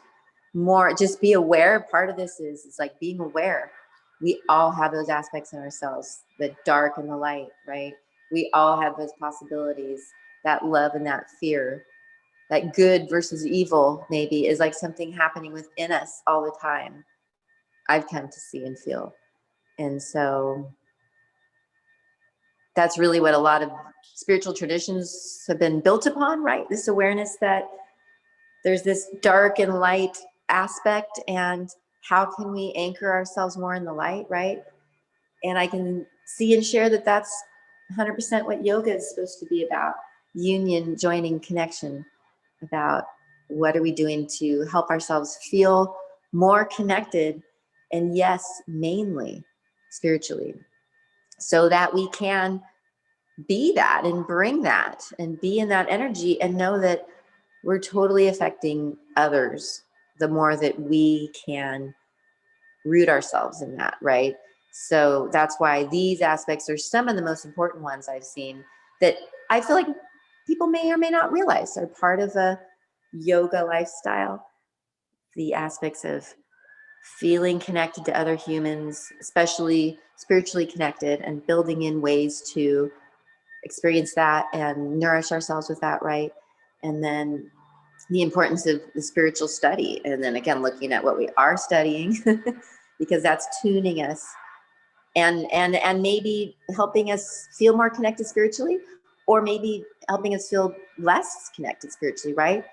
more, just be aware. Part of this is like being aware We all have those aspects in ourselves, the dark and the light, right? We all have those possibilities, that love and that fear, that good versus evil maybe is like something happening within us all the time. I've come to see and feel. And so that's really what a lot of spiritual traditions have been built upon, right? This awareness that there's this dark and light aspect, and how can we anchor ourselves more in the light, right? And I can see and share that that's 100% what yoga is supposed to be about: union, joining, connection, about what are we doing to help ourselves feel more connected, and yes, mainly spiritually, so that we can be that and bring that and be in that energy and know that we're totally affecting others the more that we can root ourselves in that, right? So that's why these aspects are some of the most important ones I've seen, that I feel like people may or may not realize are part of a yoga lifestyle. The aspects of feeling connected to other humans, especially spiritually connected, and building in ways to experience that and nourish ourselves with that, right? And then the importance of the spiritual study. And then again, looking at what we are studying, because that's tuning us and maybe helping us feel more connected spiritually, or maybe helping us feel less connected spiritually, right?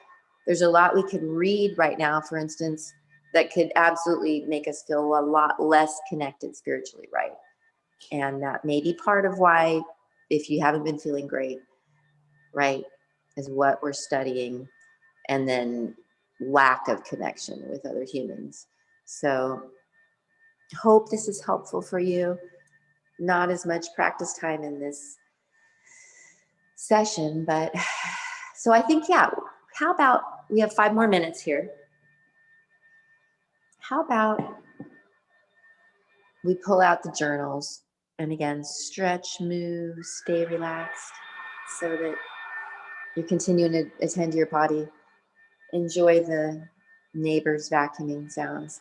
There's a lot we could read right now, for instance, that could absolutely make us feel a lot less connected spiritually, right? And that may be part of why, if you haven't been feeling great, right, is what we're studying, and then lack of connection with other humans. So hope this is helpful for you. Not as much practice time in this session, but so I think, yeah, how about we have 5 more minutes here. How about we pull out the journals and again, stretch, move, stay relaxed so that you're continuing to attend to your body. Enjoy the neighbors' vacuuming sounds.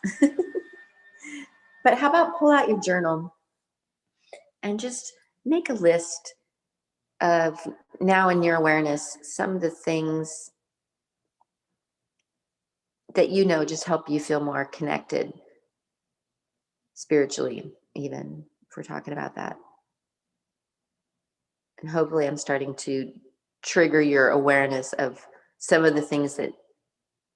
But how about pull out your journal and just make a list of, now in your awareness, some of the things that you know just help you feel more connected spiritually, even if we're talking about that. And hopefully I'm starting to trigger your awareness of some of the things that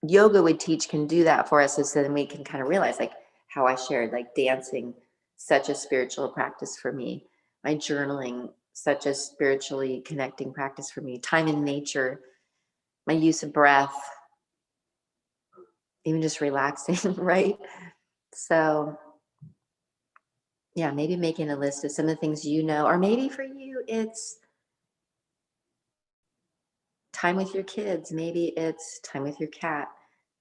yoga would teach can do that for us, so then we can kind of realize, like how I shared, like dancing, such a spiritual practice for me, my journaling, such a spiritually connecting practice for me, time in nature, my use of breath, even just relaxing, right? So yeah, maybe making a list of some of the things you know, or maybe for you, it's time with your kids. Maybe it's time with your cat.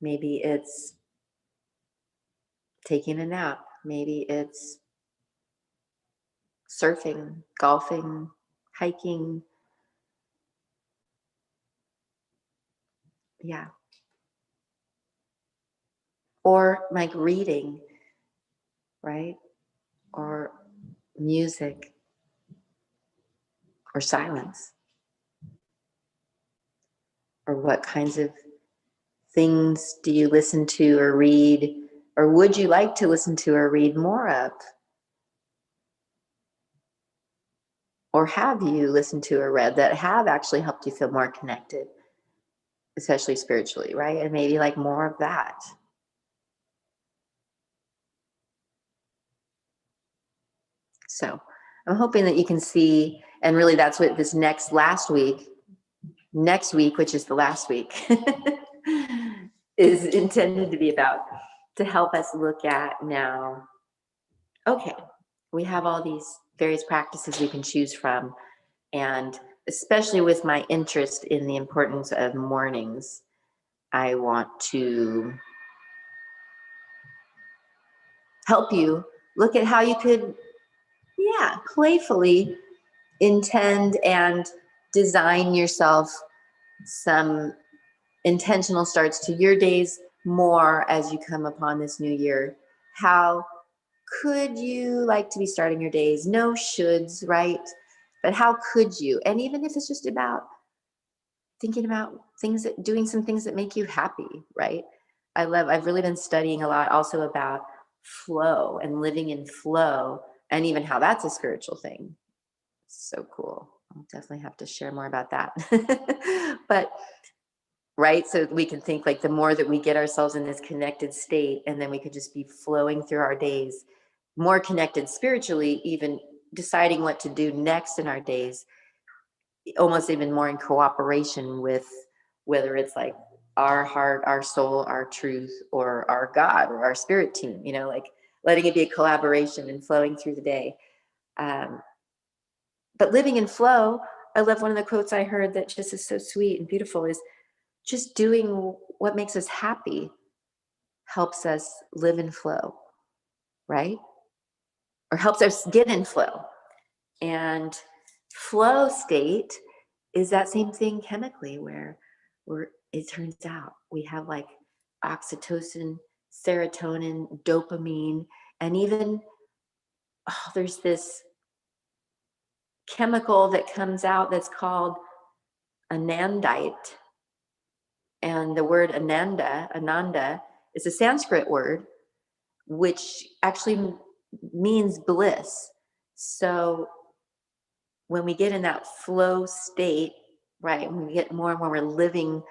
Maybe it's taking a nap. Maybe it's surfing, golfing, hiking. Yeah. Or like reading, right? Or music, or silence. Or what kinds of things do you listen to or read, or would you like to listen to or read more of? Or have you listened to or read that have actually helped you feel more connected, especially spiritually, right? And maybe like more of that. So I'm hoping that you can see, and really that's what this next week, which is the last week, is intended to be about, to help us look at now, okay, we have all these various practices we can choose from, and especially with my interest in the importance of mornings, I want to help you look at how you could, yeah, playfully intend and design yourself some intentional starts to your days more as you come upon this new year. How could you like to be starting your days? No shoulds, right? But how could you? And even if it's just about thinking about doing some things that make you happy, right? I've really been studying a lot also about flow and living in flow, and even how that's a spiritual thing. So cool. I'll definitely have to share more about that. But right, so we can think like the more that we get ourselves in this connected state, and then we could just be flowing through our days, more connected spiritually, even deciding what to do next in our days, almost even more in cooperation with whether it's like our heart, our soul, our truth, or our God or our spirit team, like letting it be a collaboration and flowing through the day. Um, but living in flow, I love one of the quotes I heard that just is so sweet and beautiful is just doing what makes us happy helps us live in flow, right? Or helps us get in flow. And flow state is that same thing chemically where it turns out we have like oxytocin, serotonin, dopamine, and even there's this chemical that comes out that's called anandite. And the word ananda is a Sanskrit word which actually means bliss. So when we get in that flow state, right, when we get more and more we're living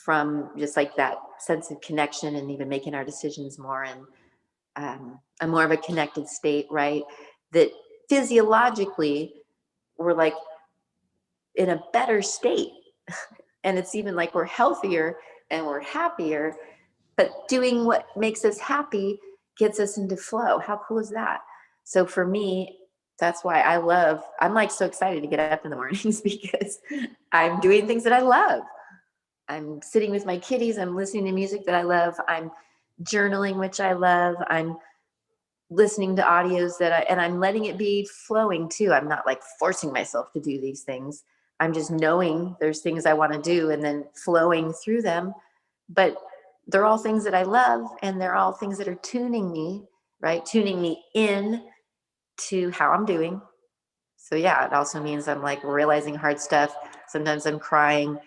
from just like that sense of connection and even making our decisions more in a more of a connected state, right, that physiologically we're like in a better state. And it's even like we're healthier and we're happier, but doing what makes us happy gets us into flow. How cool is that? So for me, that's why I'm like so excited to get up in the mornings because I'm doing things that I love. I'm sitting with my kitties. I'm listening to music that I love. I'm journaling, which I love. I'm listening to audios and I'm letting it be flowing too. I'm not like forcing myself to do these things. I'm just knowing there's things I want to do and then flowing through them. But they're all things that I love, and they're all things that are tuning me, right? Tuning me in to how I'm doing. So yeah, it also means I'm like realizing hard stuff. Sometimes I'm crying,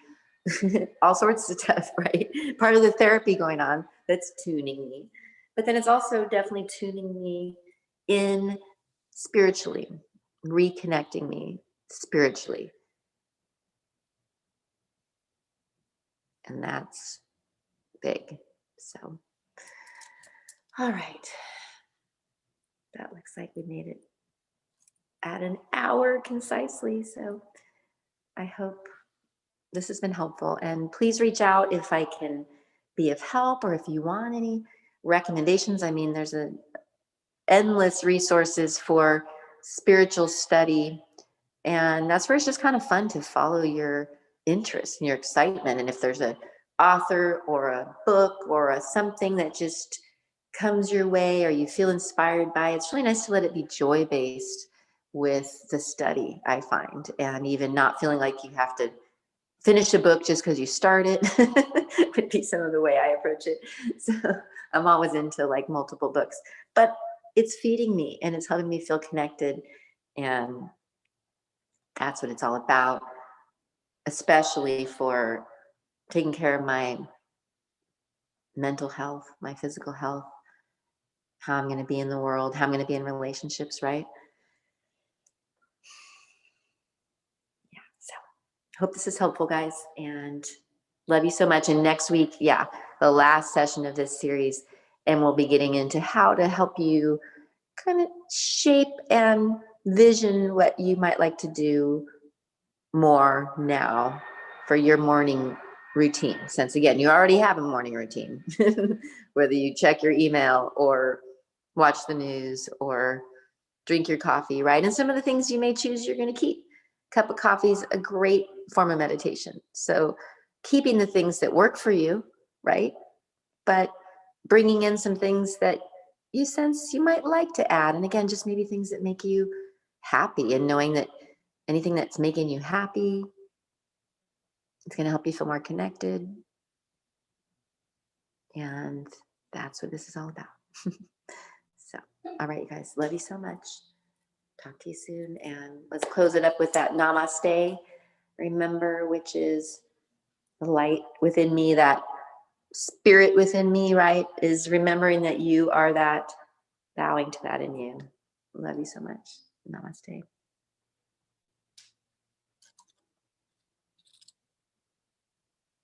all sorts of stuff, right? Part of the therapy going on that's tuning me. But then it's also definitely tuning me in spiritually, reconnecting me spiritually. And that's big. So, all right. That looks like we made it at an hour concisely. So I hope this has been helpful. And please reach out if I can be of help or if you want any recommendations. I mean, there's endless resources for spiritual study. And that's where it's just kind of fun to follow your interest and your excitement. And if there's an author or a book or something that just comes your way or you feel inspired by, it's really nice to let it be joy-based with the study, I find, and even not feeling like you have to finish a book just because you start it would be some of the way I approach it. So I'm always into like multiple books, but it's feeding me and it's helping me feel connected. And that's what it's all about, especially for taking care of my mental health, my physical health, how I'm going to be in the world, how I'm going to be in relationships, right? Yeah. So hope this is helpful, guys, and love you so much. And next week, yeah, the last session of this series, and we'll be getting into how to help you kind of shape and vision what you might like to do more now for your morning routine. Since again, you already have a morning routine, whether you check your email or watch the news or drink your coffee, right? And some of the things you may choose you're going to keep. Cup of coffee is a great form of meditation. So keeping the things that work for you, right? But bringing in some things that you sense you might like to add. And again, just maybe things that make you happy, and knowing that anything that's making you happy, it's going to help you feel more connected. And that's what this is all about. So All right, you guys. Love you so much. Talk to you soon. And let's close it up with that namaste. Remember, which is the light within me, that spirit within me, right? Is remembering that you are that, bowing to that in you. Love you so much. Namaste.